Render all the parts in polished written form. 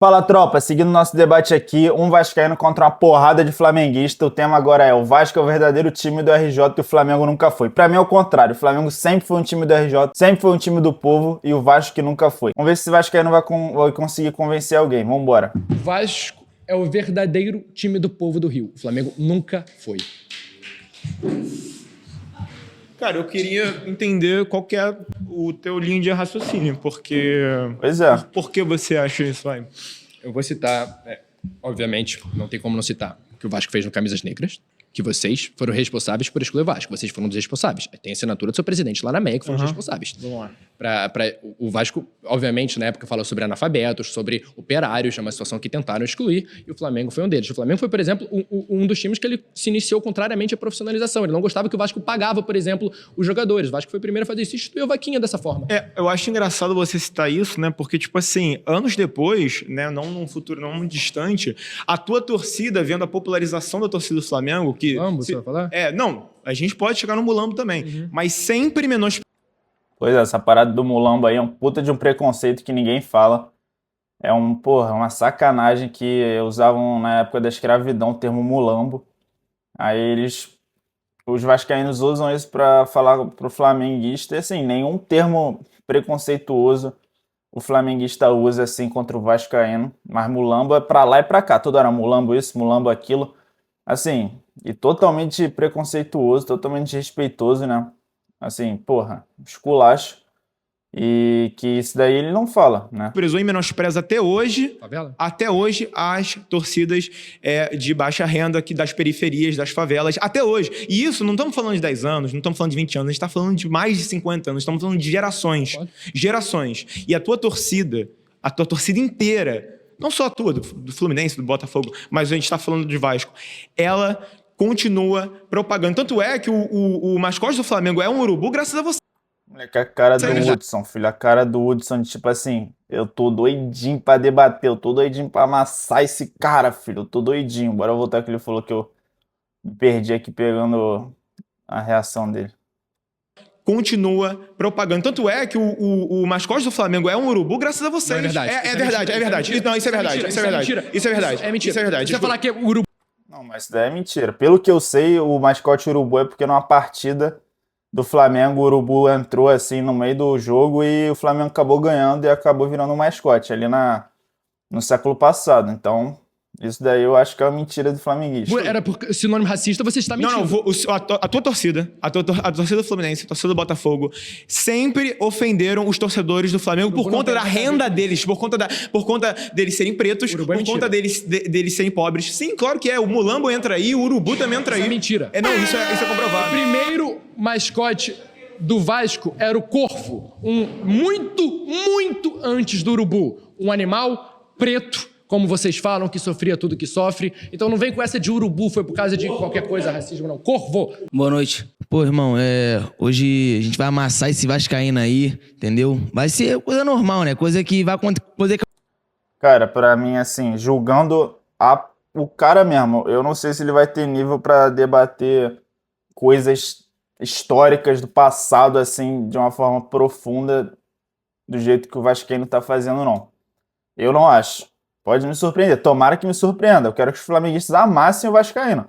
Fala, tropa, seguindo nosso debate aqui, um vascaíno contra uma porrada de flamenguista. O tema agora é: o Vasco é o verdadeiro time do RJ e o Flamengo nunca foi. Pra mim é o contrário, o Flamengo sempre foi um time do RJ, sempre foi um time do povo e o Vasco que nunca foi. Vamos ver se esse vascaíno vai conseguir convencer alguém, vambora. O Vasco é o verdadeiro time do povo do Rio. O Flamengo nunca foi. Cara, eu queria entender qual que é o teu linha de raciocínio, porque... Pois é. Por que você acha isso, vai? Eu vou citar, obviamente, não tem como não citar, o que o Vasco fez no Camisas Negras, que vocês foram responsáveis por excluir o Vasco. Vocês foram um dos responsáveis. Tem a assinatura do seu presidente lá na MEC, que foram os responsáveis. Vamos lá. O Vasco, obviamente, na época, falou sobre analfabetos, sobre operários, é uma situação que tentaram excluir, e o Flamengo foi um deles. O Flamengo foi, por exemplo, um dos times que ele se iniciou contrariamente à profissionalização. Ele não gostava que o Vasco pagava, por exemplo, os jogadores. O Vasco foi o primeiro a fazer isso e instituiu o Vaquinha dessa forma. Eu acho engraçado você citar isso, né? Porque, tipo assim, anos depois, né? Não num futuro não muito distante, a tua torcida, vendo a popularização da torcida do Flamengo, que... Vamos, você vai falar? Não, a gente pode chegar no Mulambo também, mas sempre menos... Pois é, essa parada do Mulambo aí é um puta de um preconceito que ninguém fala. É uma sacanagem que usavam na época da escravidão o termo Mulambo. Aí os vascaínos usam isso pra falar pro flamenguista. E assim, nenhum termo preconceituoso o flamenguista usa assim contra o vascaíno. Mas Mulambo é pra lá e pra cá. Toda hora Mulambo isso, Mulambo aquilo. Assim, e totalmente preconceituoso, totalmente desrespeitoso, né? Assim, esculacho. E que isso daí ele não fala, né? Prezou e menospreza até hoje, Favela? até hoje, as torcidas de baixa renda aqui das periferias, das favelas, até hoje. E isso, não estamos falando de 10 anos, não estamos falando de 20 anos, a gente está falando de mais de 50 anos, estamos falando de gerações. Pode. Gerações. E a tua torcida inteira, não só a tua, do Fluminense, do Botafogo, mas a gente está falando de Vasco, ela continua propagando. Tanto é que o mascote do Flamengo é um urubu graças a você. Moleque, a cara do Hudson, filho. A cara do Hudson, de tipo assim, eu tô doidinho pra debater, eu tô doidinho pra amassar esse cara, filho. Eu tô doidinho. Bora voltar que ele falou que eu me perdi aqui pegando a reação dele. Continua propagando. Tanto é que o mascote do Flamengo é um urubu graças a vocês. Não, é verdade. É verdade. Não, isso é verdade. Isso é verdade. Isso é verdade. É mentira. Isso é verdade. Você vai falar que é urubu. Não, mas isso daí é mentira. Pelo que eu sei, o mascote urubu é porque numa partida do Flamengo, o urubu entrou assim no meio do jogo e o Flamengo acabou ganhando e acabou virando um mascote ali no século passado. Então, isso daí eu acho que é uma mentira do flamenguista. Era por sinônimo racista, você está mentindo. Não, a tua torcida, a torcida do Fluminense, a torcida do Botafogo, sempre ofenderam os torcedores do Flamengo por conta da renda deles, por conta deles serem pretos, por conta deles serem pobres. Sim, claro que é. O Mulambo entra aí, o Urubu também entra aí. Isso é mentira. Não, isso é comprovado. O primeiro mascote do Vasco era o Corvo. Muito antes do Urubu. Um animal preto, como vocês falam, que sofria tudo que sofre. Então não vem com essa de urubu, foi por causa de qualquer coisa, racismo, não. Corvo! Boa noite. Pô, irmão, hoje a gente vai amassar esse vascaíno aí, entendeu? Vai ser coisa normal, né? Coisa que vai acontecer... Cara, pra mim, assim, julgando o cara mesmo, eu não sei se ele vai ter nível pra debater coisas históricas do passado, assim, de uma forma profunda, do jeito que o vascaíno tá fazendo, não. Eu não acho. Pode me surpreender. Tomara que me surpreenda. Eu quero que os flamenguistas amassem o vascaíno.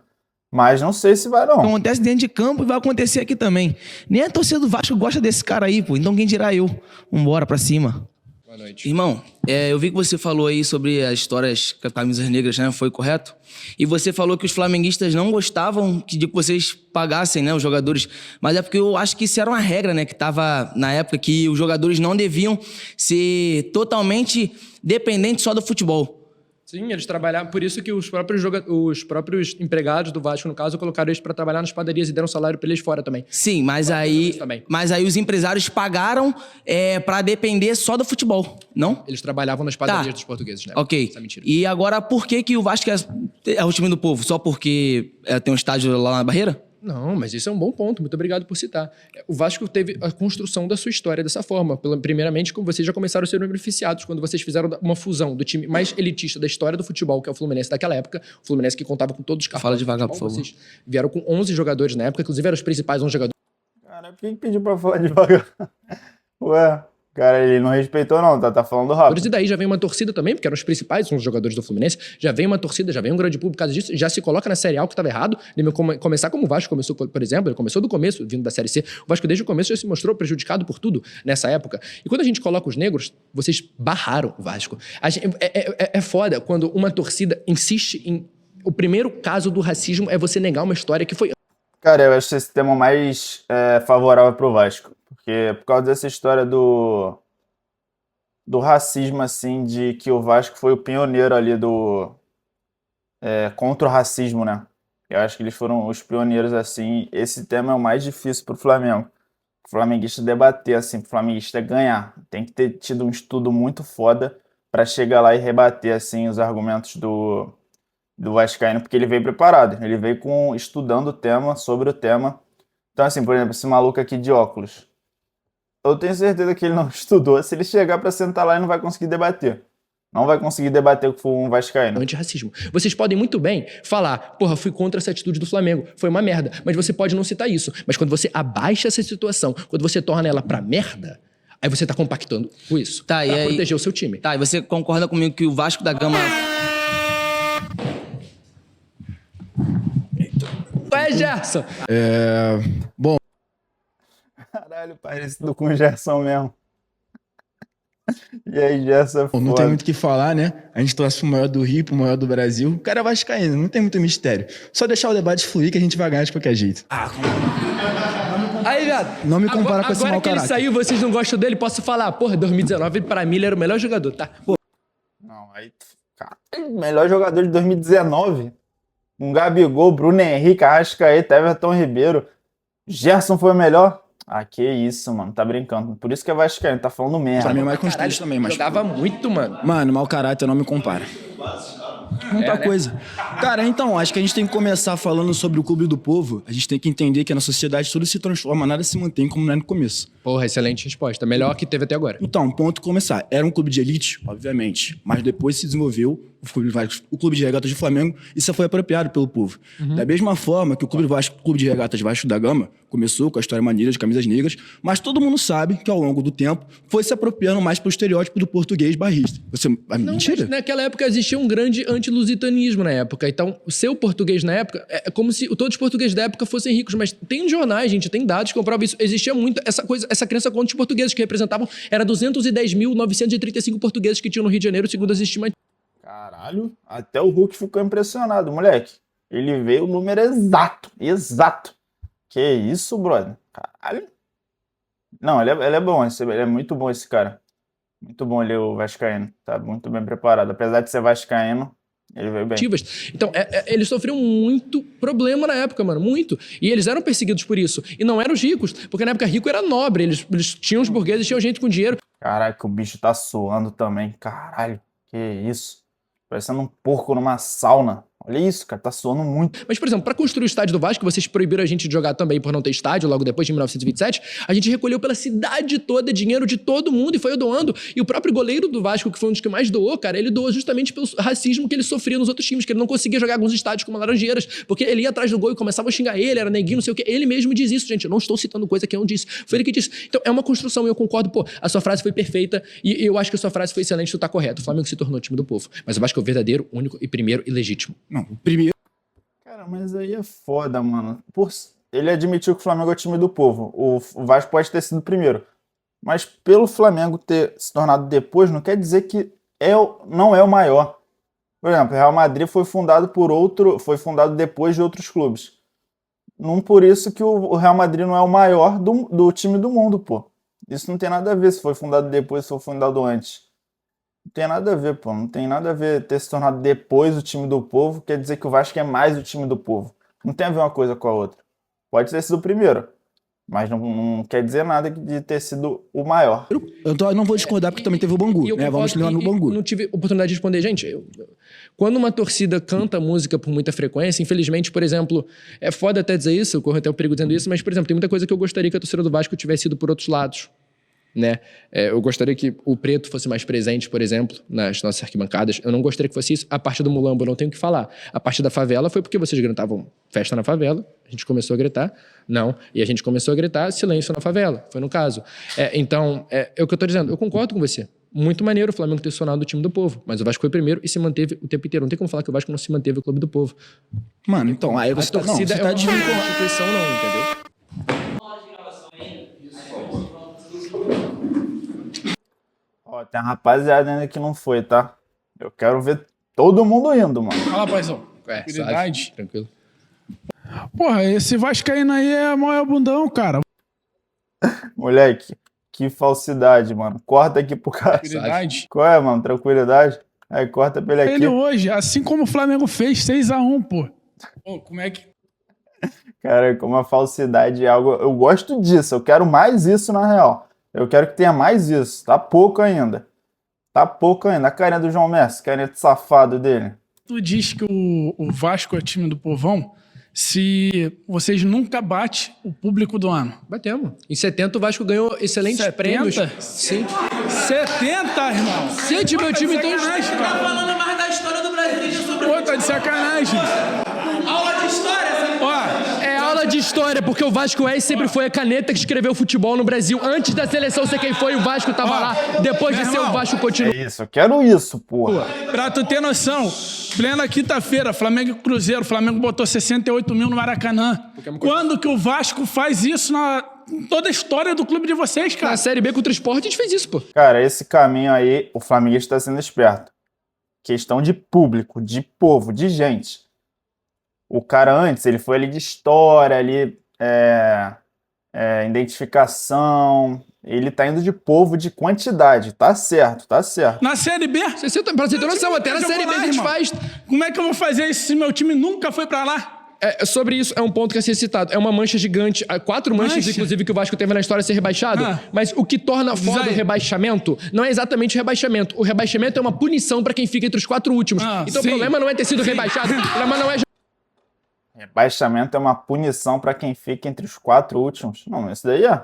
Mas não sei se vai, não. Acontece dentro de campo e vai acontecer aqui também. Nem a torcida do Vasco gosta desse cara aí, pô. Então quem dirá eu? Vambora pra cima. Boa noite. Irmão, eu vi que você falou aí sobre as histórias com as camisas negras, né? Foi correto? E você falou que os flamenguistas não gostavam de que vocês pagassem, né, os jogadores. Mas é porque eu acho que isso era uma regra, né? Que tava na época que os jogadores não deviam ser totalmente dependentes só do futebol. Sim, eles trabalhavam, por isso que os próprios empregados do Vasco, no caso, colocaram eles para trabalhar nas padarias e deram salário para eles fora também. Sim, mas aí os empresários pagaram para depender só do futebol, não? Eles trabalhavam nas padarias dos portugueses, né? Ok. Isso é mentira. E agora, por que o Vasco é o time do povo? Só porque tem um estádio lá na Barreira? Não, mas isso é um bom ponto. Muito obrigado por citar. O Vasco teve a construção da sua história dessa forma. Primeiramente, como vocês já começaram a ser beneficiados quando vocês fizeram uma fusão do time mais elitista da história do futebol, que é o Fluminense daquela época. O Fluminense que contava com todos os carros. Fala devagar, por favor. Vocês vieram com 11 jogadores na época, inclusive eram os principais 11 jogadores. Cara, quem pediu pra falar devagar? Ué, Cara, ele não respeitou, não, tá falando rápido. E daí já vem uma torcida também, porque eram os principais, são os jogadores do Fluminense, já vem uma torcida, já vem um grande público por causa disso, já se coloca na Série A, o que estava errado, de começar como o Vasco começou, por exemplo, ele começou do começo, vindo da Série C, o Vasco desde o começo já se mostrou prejudicado por tudo nessa época. E quando a gente coloca os negros, vocês barraram o Vasco. É foda quando uma torcida insiste em... O primeiro caso do racismo é você negar uma história que foi... Cara, eu acho esse tema mais favorável pro Vasco, porque por causa dessa história do racismo, assim, de que o Vasco foi o pioneiro ali contra o racismo, né? Eu acho que eles foram os pioneiros, assim. Esse tema é o mais difícil pro Flamengo. O flamenguista debater, assim, pro flamenguista ganhar. Tem que ter tido um estudo muito foda pra chegar lá e rebater, assim, os argumentos do vascaíno, porque ele veio preparado. Ele veio estudando o tema, sobre o tema. Então, assim, por exemplo, esse maluco aqui de óculos. Eu tenho certeza que ele não estudou. Se ele chegar pra sentar lá, ele não vai conseguir debater. Não vai conseguir debater com um vascaíno. Antirracismo. Vocês podem muito bem falar, porra, fui contra essa atitude do Flamengo, foi uma merda. Mas você pode não citar isso. Mas quando você abaixa essa situação, quando você torna ela pra merda, aí você tá compactando com isso. Tá, pra e aí... proteger o seu time. Tá, e você concorda comigo que o Vasco da Gama... Ué, Gerson! Bom, Caralho, parecido com o Gerson mesmo. E aí, Gerson, não tem muito o que falar, né? A gente torce pro maior do Rio, pro maior do Brasil. O cara é vascaíno, não tem muito mistério. Só deixar o debate fluir que a gente vai ganhar de qualquer jeito. Aí, viado. Não me compara com esse agora mau que ele caráter. saiu, vocês não gostam dele, posso falar. Porra, 2019, pra mim, ele era o melhor jogador, tá? Pô. Não, aí... Cara, melhor jogador de 2019. Um Gabigol, Bruno Henrique, Arrascaeta, Everton Ribeiro. Gerson foi o melhor? Ah, que isso, mano. Tá brincando. Por isso que é vascaíno, tá falando merda. Pra mim é mais constante também, mas... Jogava muito, mano. Mano, mau caráter não me compara. Muita coisa. Cara, então, acho que a gente tem que começar falando sobre o Clube do Povo. A gente tem que entender que na sociedade tudo se transforma, nada se mantém como não é no começo. Porra, excelente resposta. Melhor que teve até agora. Então, ponto começar. Era um clube de elite, obviamente, mas depois se desenvolveu o Clube de Regatas do Flamengo e isso foi apropriado pelo povo. Da mesma forma que o Clube de Regatas Vasco da Gama começou com a história maneira de camisas negras, mas todo mundo sabe que ao longo do tempo foi se apropriando mais pro estereótipo do português barrista. Não, mentira? mas naquela época existia um grande antilusitanismo na época. Então, o seu português na época é como se todos os portugueses da época fossem ricos, mas tem jornais, gente, tem dados que comprovam isso. Existia muito essa crença contra os portugueses que representavam, era 210.935 portugueses que tinham no Rio de Janeiro, segundo as estimativas. Caralho, até o Hulk ficou impressionado, moleque. Ele veio o número exato. Que isso, brother? Caralho. Não, ele é bom, ele é muito bom esse cara. Muito bom ele, o vascaíno. Tá muito bem preparado. Apesar de ser vascaíno, ele veio bem. Então, eles sofriam muito problema na época, mano, muito. E eles eram perseguidos por isso. E não eram os ricos, porque na época rico era nobre. Eles tinham os burgueses, tinham gente com dinheiro. Caralho, que o bicho tá suando também. Caralho, que isso. Parecendo um porco numa sauna. Olha isso, cara, tá suando muito. Mas, por exemplo, para construir o estádio do Vasco, vocês proibiram a gente de jogar também por não ter estádio, logo depois de 1927, a gente recolheu pela cidade toda dinheiro de todo mundo e foi doando. E o próprio goleiro do Vasco, que foi um dos que mais doou, cara, ele doou justamente pelo racismo que ele sofria nos outros times, que ele não conseguia jogar alguns estádios como Laranjeiras, porque ele ia atrás do gol e começava a xingar ele, era neguinho, não sei o quê. Ele mesmo diz isso, gente, eu não estou citando coisa que eu não disse. Foi ele que disse. Então, é uma construção e eu concordo, pô, a sua frase foi perfeita e eu acho que a sua frase foi excelente, tu tá correto. O Flamengo se tornou o time do povo. Mas o Vasco é o verdadeiro, único e primeiro e legítimo. Não, o primeiro... Cara, mas aí é foda, mano. Ele admitiu que o Flamengo é o time do povo. O Vasco pode ter sido o primeiro. Mas pelo Flamengo ter se tornado depois, não quer dizer que não é o maior. Por exemplo, o Real Madrid foi fundado depois de outros clubes. Não por isso que o Real Madrid não é o maior do time do mundo, pô. Isso não tem nada a ver se foi fundado depois, se foi fundado antes. Não tem nada a ver, pô. Não tem nada a ver ter se tornado depois o time do povo, quer dizer que o Vasco é mais o time do povo. Não tem a ver uma coisa com a outra. Pode ter sido o primeiro, mas não quer dizer nada de ter sido o maior. Eu não vou discordar porque também teve o Bangu, né? Vamos lembrar no Bangu. Não tive oportunidade de responder. Gente, quando uma torcida canta música por muita frequência, infelizmente, por exemplo, é foda até dizer isso, eu corro até o perigo dizendo isso, mas, por exemplo, tem muita coisa que eu gostaria que a torcida do Vasco tivesse ido por outros lados. né? Eu gostaria que o preto fosse mais presente, por exemplo, nas nossas arquibancadas. Eu não gostaria que fosse isso. A parte do Mulambo eu não tenho o que falar. A parte da favela foi porque vocês gritavam festa na favela, a gente começou a gritar, não. E a gente começou a gritar silêncio na favela, foi no caso. Então, é o que eu tô dizendo, eu concordo com você. Muito maneiro o Flamengo ter sonado do time do povo, mas o Vasco foi primeiro e se manteve o tempo inteiro. Não tem como falar que o Vasco não se manteve o clube do povo. Mano, então, aí você A torcida não, você tá é uma instituição, não, entendeu? Ó, tem uma rapaziada ainda que não foi, tá? Eu quero ver todo mundo indo, mano. Fala, paizão. Tranquilidade. Suave. Tranquilo. Porra, esse vascaíno aí é maior bundão, cara. Moleque, que falsidade, mano. Corta aqui pro cara. Tranquilidade. Qual é, mano? Tranquilidade? Aí corta pra ele aqui. Ele hoje, assim como o Flamengo fez, 6-1, pô. Pô, como é que... Cara, como a falsidade é algo... Eu gosto disso, eu quero mais isso na real. Eu quero que tenha mais isso. Tá pouco ainda. Tá pouco ainda. A carinha do João Messi, carinha de safado dele. Tu diz que o Vasco é time do povão se vocês nunca batem o público do ano. Batemos. Em 70 o Vasco ganhou excelentes 70? prêmios. Sim. 70, irmão? Gente, meu time tem... Sacanagem, cara. Falando mais da história do Brasil sobre Pô, tá de sacanagem. aula de história, sabe? Ó, É aula de história, porque o Vasco sempre foi a caneta que escreveu futebol no Brasil. Antes da seleção ser quem foi, o Vasco tava lá. Depois de meu ser, o irmão, Vasco continua. É isso, eu quero isso, porra. pra tu ter noção, plena quinta-feira, Flamengo e Cruzeiro, o Flamengo botou 68 mil no Maracanã. Quando que o Vasco faz isso em toda a história do clube de vocês, cara? Na Série B contra o Sport, a gente fez isso, pô. Cara, esse caminho aí, o flamenguista tá sendo esperto. Questão de público, de povo, de gente. O cara antes, ele foi ali de história, ali, identificação. Ele tá indo de povo, de quantidade. Tá certo, tá certo. Na Série B? Pra você ter noção, até na Jogou Série B lá, a gente irmão. faz. Como é que eu vou fazer isso se meu time nunca foi pra lá? Sobre isso, é um ponto que é ser citado. É uma mancha gigante. 4 manchas, Mancha? inclusive, que o Vasco teve na história ser rebaixado. Mas o que torna foda aí. o rebaixamento não é exatamente o rebaixamento. O rebaixamento é uma punição pra quem fica entre os 4 últimos. Então sim. o problema não é ter sido rebaixado. O problema não é... Rebaixamento é uma punição pra quem fica entre os 4 últimos. Não, isso daí é.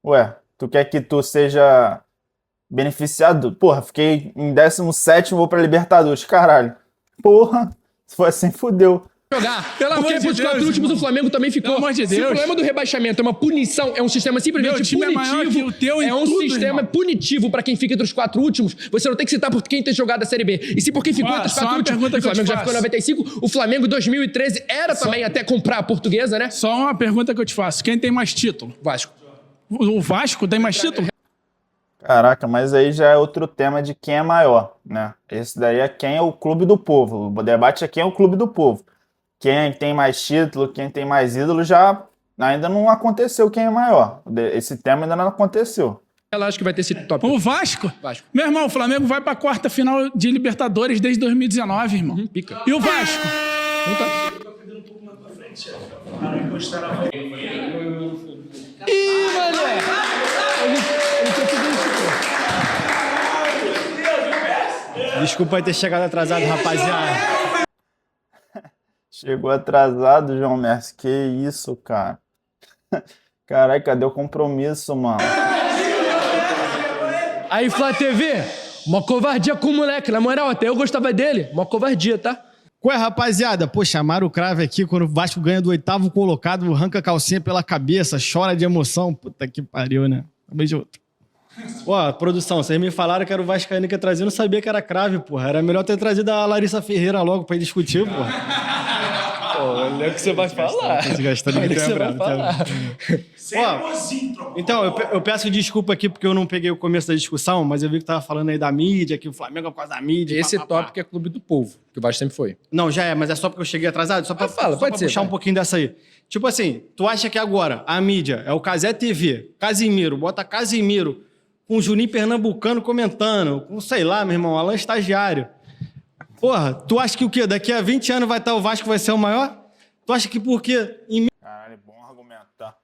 Ué, tu quer que tu seja beneficiado? Porra, fiquei em 17º, vou pra Libertadores. Caralho. Porra, se for assim, fudeu. jogar. Pelo Porque amor de pros 4 Deus, últimos irmão. o Flamengo também ficou. Pelo amor de Se o Deus. problema do rebaixamento é uma punição, é um sistema simplesmente Meu time é punitivo. maior que o teu em é um tudo, sistema irmão. punitivo pra quem fica entre os 4 últimos. Você não tem que citar por quem tem jogado a Série B. E se por quem ficou Ó, entre os só 4 uma últimos. pergunta O que eu te Flamengo já ficou em faço. 95. O Flamengo em 2013 era também até comprar a portuguesa, né? Só uma pergunta que eu te faço. Quem tem mais título? Vasco. O Vasco tem mais título? Caraca, mas aí já é outro tema de quem é maior, né? Esse daí é quem é o clube do povo. O debate é quem é o clube do povo. Quem tem mais título, quem tem mais ídolo, já ainda não aconteceu quem é maior. Esse tema ainda não aconteceu. Ela acha que vai ter esse tópico. O Vasco? Vasco. Meu irmão, o Flamengo vai pra quarta final de Libertadores desde 2019, irmão. Pica. E o Vasco? Não tá. Ih, mané! Desculpa aí ter chegado atrasado, rapaziada. Chegou atrasado, João Messi. Que isso, cara? Caralho, cadê o compromisso, mano? Aí, Flá TV, uma covardia com o moleque. Na moral, até eu gostava dele. Uma covardia, tá? Ué, rapaziada, pô, chamaram o Crave aqui quando o Vasco ganha do 8º colocado, arranca a calcinha pela cabeça, chora de emoção. Puta que pariu, né? Tamo junto. Ó, produção, vocês me falaram que era o Vascaíno que ia trazer, eu não sabia que era Crave, porra. Era melhor ter trazido a Larissa Ferreira logo pra ir discutir, porra. Olha o que você vai falar. Tá se gastando Olha o que que você é vai brabo, falar. Ó, então, eu peço desculpa aqui porque eu não peguei o começo da discussão, mas eu vi que tava falando aí da mídia, que o Flamengo é por causa da mídia. Esse pá, pá, pá. tópico é clube do povo, que o Vasco sempre foi. Não, já é, mas é só porque eu cheguei atrasado? Só pra, Fala, só pode pra ser, puxar vai. um pouquinho dessa aí. Tipo assim, tu acha que agora a mídia é o Casé TV, Casimiro, bota Casimiro, com o Juninho Pernambucano comentando, com, sei lá, meu irmão, Alan Estagiário. Porra, tu acha que o quê? Daqui a 20 anos vai estar o Vasco vai ser o maior? Tu acha que porque em Caralho, bom argumento, tá?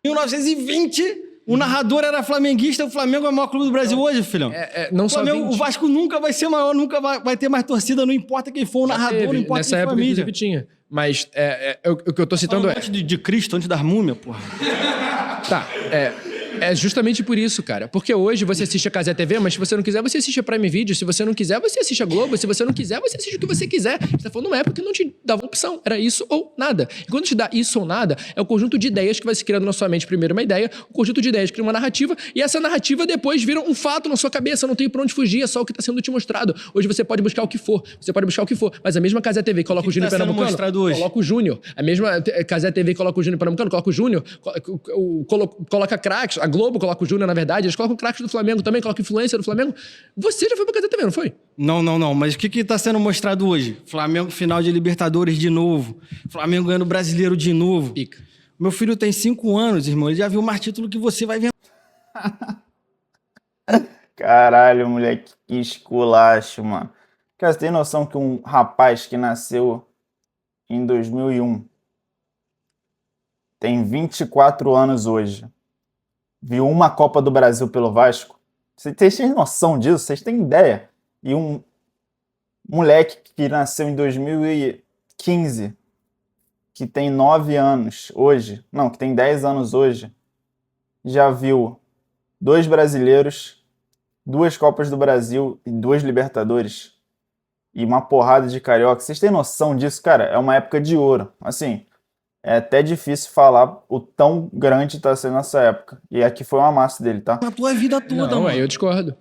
1920 o narrador era flamenguista, o Flamengo é o maior clube do Brasil hoje, filhão? Não O só Flamengo, 20. o Vasco nunca vai ser maior, nunca vai ter mais torcida, não importa quem for o narrador, não importa Nessa quem for a época, mídia. inclusive, tinha. Mas o que eu tô citando Antes de Cristo, antes das múmias, porra. Tá, É justamente por isso, cara. Porque hoje você assiste a Cazé TV, mas se você não quiser, você assiste a Prime Video. Se você não quiser, você assiste a Globo. Se você não quiser, você assiste o que você quiser. Você tá falando numa época que não te dava opção. Era isso ou nada. E quando te dá isso ou nada, é o conjunto de ideias que vai se criando na sua mente. Primeiro uma ideia, o conjunto de ideias cria uma narrativa, e essa narrativa depois vira um fato na sua cabeça. Não tem pra onde fugir, é só o que tá sendo te mostrado. Hoje você pode buscar o que for. Você pode buscar o que for. Mas a mesma Cazé TV que coloca o Júnior Pernambucano, mostrado hoje? coloca o Júnior. A mesma Cazé TV que coloca o Júnior Pernambucano, coloca o Júnior. Coloca craques. A Globo coloca o Júnior, na verdade. Eles colocam craques do Flamengo também, colocam influência do Flamengo. Você já foi pra Cazé TV, não foi? Não. Mas o que tá sendo mostrado hoje? Flamengo final de Libertadores de novo. Flamengo ganhando Brasileiro de novo. Pica. Meu filho tem 5 anos, irmão. Ele já viu mais título que você vai ver. Caralho, moleque, que esculacho, mano. Cara, você tem noção que um rapaz que nasceu em 2001 tem 24 anos hoje, viu uma Copa do Brasil pelo Vasco? Vocês têm noção disso? Vocês têm ideia? E um moleque que nasceu em 2015, que tem 9 anos hoje, não, que tem 10 anos hoje, já viu 2 brasileiros, 2 Copas do Brasil e 2 Libertadores e uma porrada de carioca. Vocês têm noção disso? Cara, é uma época de ouro. Assim, é até difícil falar o tão grande tá sendo essa época. E aqui foi uma massa dele, tá? Na tua vida toda, Não, mano. aí eu discordo.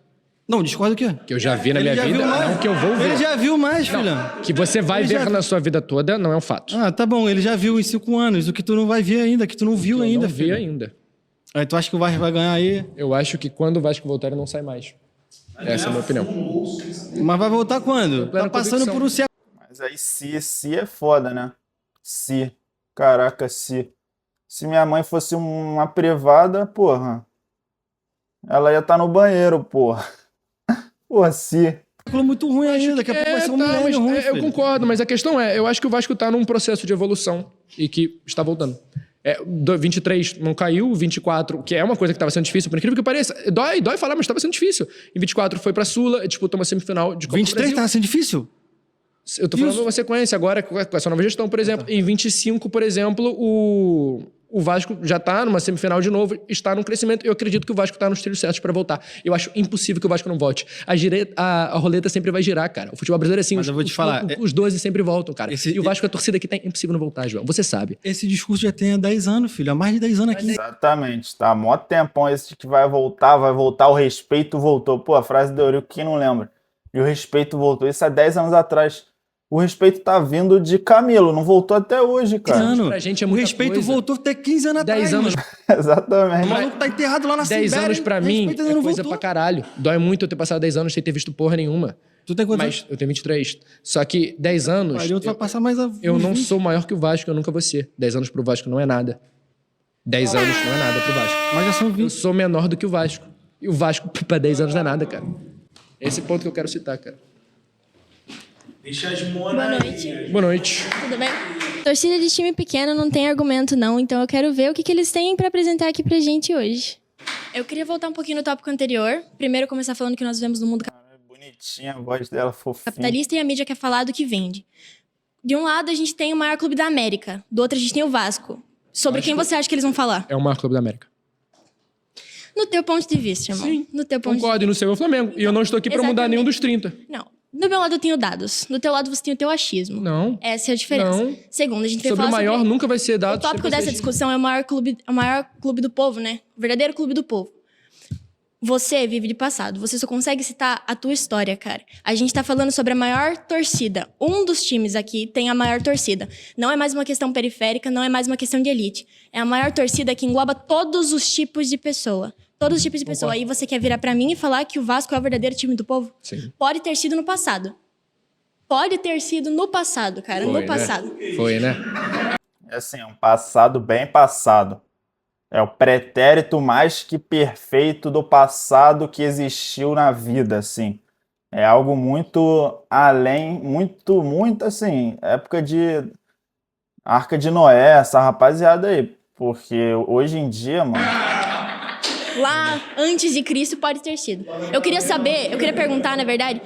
Não, discorda o quê? Que eu já vi na Ele minha já vida, viu mais. não que eu vou ver. Ele já viu mais, filhão. Que você vai Ele ver já- na sua vida toda não é um fato. Ah, tá bom. Ele já viu em 5 anos. O que tu não vai ver ainda, que tu não viu Eu ainda, não vi filho. ainda. Aí tu acha que o Vasco vai ganhar aí? Eu acho que quando o Vasco voltar, ele não sai mais. Essa é a minha opinião. Mas vai voltar quando? Tá Plena passando convicção. por um século. Mas aí se é foda, né? Se. Caraca, se. Se minha mãe fosse uma privada, porra, ela ia estar no banheiro, porra. Porra, se. Muito ruim ainda. Daqui a pouco vai ser um mas, milênio ruim, eu filho. concordo, mas a questão é, eu acho que o Vasco tá num processo de evolução e que está voltando. 23 não caiu, 24, que é uma coisa que estava sendo difícil, por incrível que pareça. Dói falar, mas estava sendo difícil. Em 24 foi pra Sula, disputou uma semifinal de Copa do 23 Brasil. tá sendo difícil? Eu tô falando uma sequência agora com essa nova gestão, por exemplo. Em 25, por exemplo, o Vasco já tá numa semifinal de novo, está num crescimento. Eu acredito que o Vasco tá nos trilhos certos pra voltar. Eu acho impossível que o Vasco não volte. A roleta sempre vai girar, cara. O futebol brasileiro é assim. Mas eu vou te falar, Os 12 sempre voltam, cara. esse- E o Vasco é a torcida que tem. É impossível não voltar, João. Você sabe. Esse discurso já tem há 10 anos, filho. Há mais de 10 anos aqui. Exatamente, tá? Mó tempão esse que vai voltar, o respeito voltou. Pô, a frase do Eurico, quem não lembra? E o respeito voltou. Isso há 10 anos atrás. O respeito tá vindo de Camilo, não voltou até hoje, 10 cara. anos. pra gente é O muita respeito coisa. voltou até 15 anos 10 atrás, anos, mano. O Exatamente. maluco tá enterrado lá na 10 Sibéria, anos pra mim respeito ainda é não coisa voltou. pra caralho. Dói muito eu ter passado 10 anos sem ter visto porra nenhuma. Tu tem quantos Mas eu tenho 23. Só que 10 anos. Pariu, tu vai passar mais a... Eu uns não 20. sou maior que o Vasco, eu nunca vou ser. 10 anos pro Vasco não é nada. 10 anos não é nada pro Vasco. Mas já são Eu 20. sou menor do que o Vasco. E o Vasco pra 10 anos não é nada, cara. Esse ponto que eu quero citar, cara. Boa noite, Boa noite. tudo bem? Torcida de time pequeno não tem argumento não, então eu quero ver o que eles têm pra apresentar aqui pra gente hoje. Eu queria voltar um pouquinho no tópico anterior. Primeiro começar falando que nós vivemos no mundo Bonitinha a voz dela, fofinha. capitalista e a mídia quer falar do que vende. De um lado a gente tem o maior clube da América, do outro a gente tem o Vasco. Sobre quem você acha que eles vão falar? É o maior clube da América. No teu ponto de vista, irmão. Sim, No teu ponto de Concordo, e no seu é o Flamengo. E eu não estou aqui pra mudar Exatamente. nenhum dos 30. Não. Do meu lado eu tenho dados. Do teu lado você tem o teu achismo. Não. Essa é a diferença. Não. Segundo, a gente vai Sobre o falar maior sobre... nunca vai ser O dado. tópico sempre vai dessa ser- discussão é o maior clube do povo, né? O verdadeiro clube do povo. Você vive de passado. Você só consegue citar a tua história, cara. A gente tá falando sobre a maior torcida. Um dos times aqui tem a maior torcida. Não é mais uma questão periférica, não é mais uma questão de elite. É a maior torcida que engloba todos os tipos de pessoa. Todos os tipos de pessoa. Aí você quer virar pra mim e falar que o Vasco é o verdadeiro time do povo? Sim. Pode ter sido no passado. Pode ter sido no passado, cara. Foi, no né? passado. Foi, né? É assim, é um passado bem passado. É o pretérito mais que perfeito do passado que existiu na vida, assim. É algo muito além, muito assim, época de Arca de Noé, essa rapaziada aí. Porque hoje em dia, mano, Lá, antes de Cristo, pode ter sido. Eu queria perguntar, na verdade,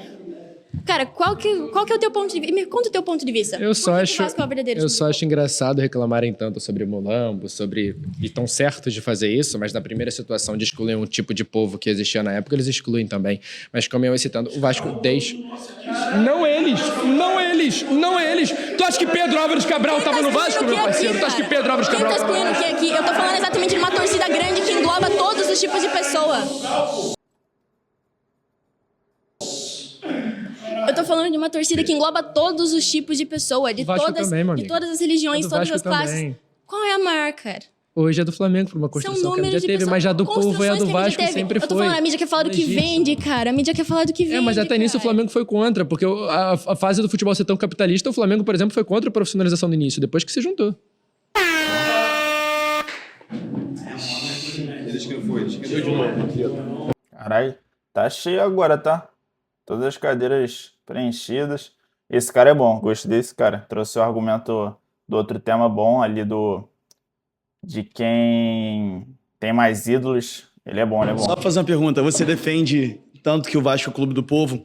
Cara, qual que é o teu ponto de vista? Me conta o teu ponto de vista. Eu só Por que acho, que o Vasco é o verdadeiro eu time só do acho povo? engraçado reclamarem tanto sobre o Mulambo, e estão certos de fazer isso, mas na primeira situação de excluir um tipo de povo que existia na época, eles excluem também. Mas como eu ia citando, o Vasco deixa... Não eles! Tu acha que Pedro Álvares Cabral Quem tá tava no excluindo Vasco, o meu que parceiro? aqui, Tu acha que cara? Pedro Álvares Quem Cabral tá tava excluindo o que aqui? Eu tô falando exatamente de uma torcida grande que engloba todos os tipos de pessoa. Eu tô falando de uma torcida que engloba todos os tipos de pessoa, de O Vasco todas, também, meu de amigo. todas as religiões, É do todas Vasco as classes. também. Qual é a maior, cara? Hoje é do Flamengo, por uma São construção que já números de teve, pessoas. mas já do povo é a do Construções que a mídia Vasco, teve. sempre Eu tô foi. falando, a mídia quer falar do que Legítimo. vende, cara. A mídia quer falar do que vende. Mas até nisso o cara. Flamengo foi contra, porque a fase do futebol ser tão capitalista, o Flamengo, por exemplo, foi contra a profissionalização do início, depois que se juntou. Caralho, tá cheio agora, tá? Todas as cadeiras preenchidas. Esse cara é bom, gostei desse cara. Trouxe o argumento do outro tema bom ali de quem tem mais ídolos. Ele é bom. Só pra fazer uma pergunta, você defende tanto que o Vasco é o clube do povo?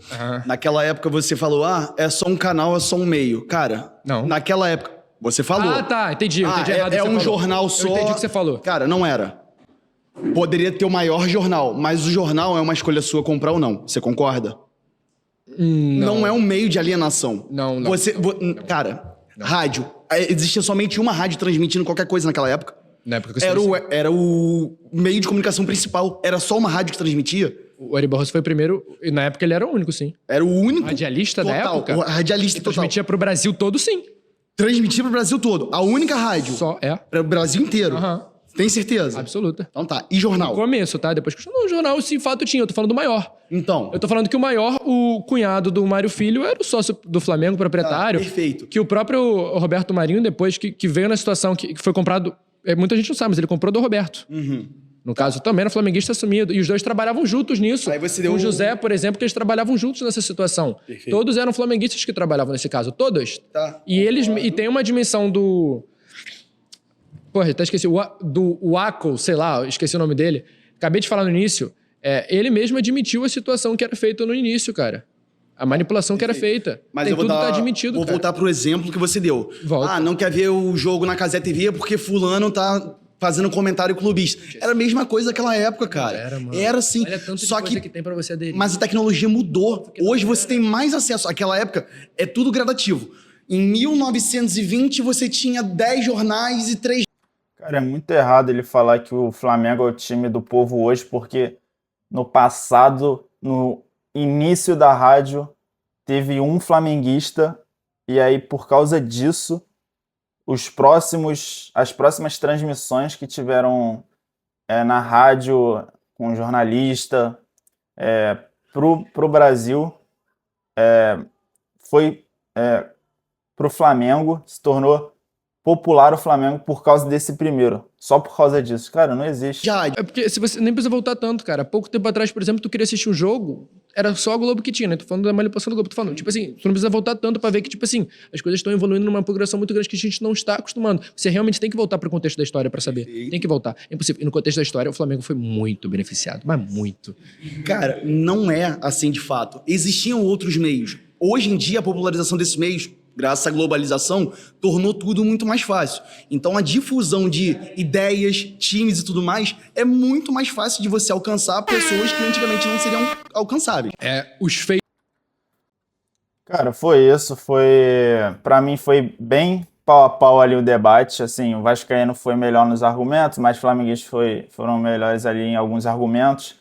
Naquela época você falou, é só um canal, é só um meio. Cara, Não. naquela época você falou. Ah, tá, entendi. Eu entendi errado o que é você um falou. jornal só. Eu entendi o que você falou. Cara, não era. Poderia ter o maior jornal, mas o jornal é uma escolha sua comprar ou não. Você concorda? Não é um meio de alienação. Não. Cara, rádio. Existia somente uma rádio transmitindo qualquer coisa naquela época. Na época que eu Era o meio de comunicação principal. Era só uma rádio que transmitia. O Ari Barroso foi o primeiro, e na época ele era o único, sim. Era o único. Radialista da total, época? O radialista Ele total. transmitia pro Brasil todo, sim. Transmitia pro Brasil todo. A única rádio. Só é. Para o Brasil inteiro. Aham. Tem certeza? Absoluta. Então tá. E jornal? No começo, tá? Depois que no jornal, sim, fato tinha. Eu tô falando do maior. Então. Eu tô falando que o maior, o cunhado do Mário Filho, era o sócio do Flamengo, proprietário. Perfeito. Que o próprio Roberto Marinho, depois que veio na situação que foi comprado... muita gente não sabe, mas ele comprou do Roberto. No caso, também era flamenguista assumido. E os dois trabalhavam juntos nisso. Aí você deu o José, por exemplo, que eles trabalhavam juntos nessa situação. Perfeito. Todos eram flamenguistas que trabalhavam nesse caso. Todos. Tá. E tem uma dimensão do... Porra, até esqueci. Do Waco, sei lá, esqueci o nome dele. Acabei de falar no início. Ele mesmo admitiu a situação que era feita no início, cara. A manipulação que era feita. Mas Tem eu vou tudo dar, tá admitido, vou cara. voltar pro exemplo que você deu. Volta. Não quer ver o jogo na Cazé TV porque fulano tá fazendo comentário clubista. Era a mesma coisa naquela época, cara. Era, mano. Era assim. Olha tanto de Só coisa que que tem pra você aderir. mas a tecnologia mudou. Hoje você tem mais acesso. Naquela época é tudo gradativo. Em 1920 você tinha 10 jornais e 3. Cara, é muito errado ele falar que o Flamengo é o time do povo hoje, porque no passado, no início da rádio, teve um flamenguista, e aí por causa disso, as próximas transmissões que tiveram na rádio com o jornalista pro Brasil, foi pro Flamengo, se tornou popular o Flamengo por causa desse primeiro. Só por causa disso. Cara, não existe. É porque se você nem precisa voltar tanto, cara. Pouco tempo atrás, por exemplo, tu queria assistir um jogo, era só a Globo que tinha, né? Tô falando da manipulação do Globo. Tô falando, tipo assim, tu não precisa voltar tanto pra ver que, tipo assim, as coisas estão evoluindo numa progressão muito grande que a gente não está acostumando. Você realmente tem que voltar pro contexto da história pra saber. Tem que voltar. É impossível. E no contexto da história, o Flamengo foi muito beneficiado. Mas muito. Cara, não é assim de fato. Existiam outros meios. Hoje em dia, a popularização desses meios, graças à globalização, tornou tudo muito mais fácil. Então, a difusão de ideias, times e tudo mais é muito mais fácil de você alcançar pessoas que antigamente não seriam alcançáveis. Os feitos. Cara, foi isso. Pra mim, foi bem pau a pau ali o debate. Assim, o vascaíno foi melhor nos argumentos, mas os flamenguistas foram melhores ali em alguns argumentos.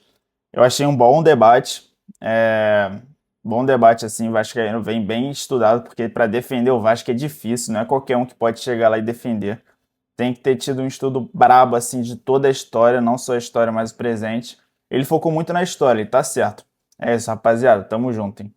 Eu achei um bom debate. Bom debate, assim, o vascaíno vem bem estudado, porque para defender o Vasco é difícil, não é qualquer um que pode chegar lá e defender. Tem que ter tido um estudo brabo, assim, de toda a história, não só a história, mas o presente. Ele focou muito na história, e tá certo. É isso, rapaziada, tamo junto, hein?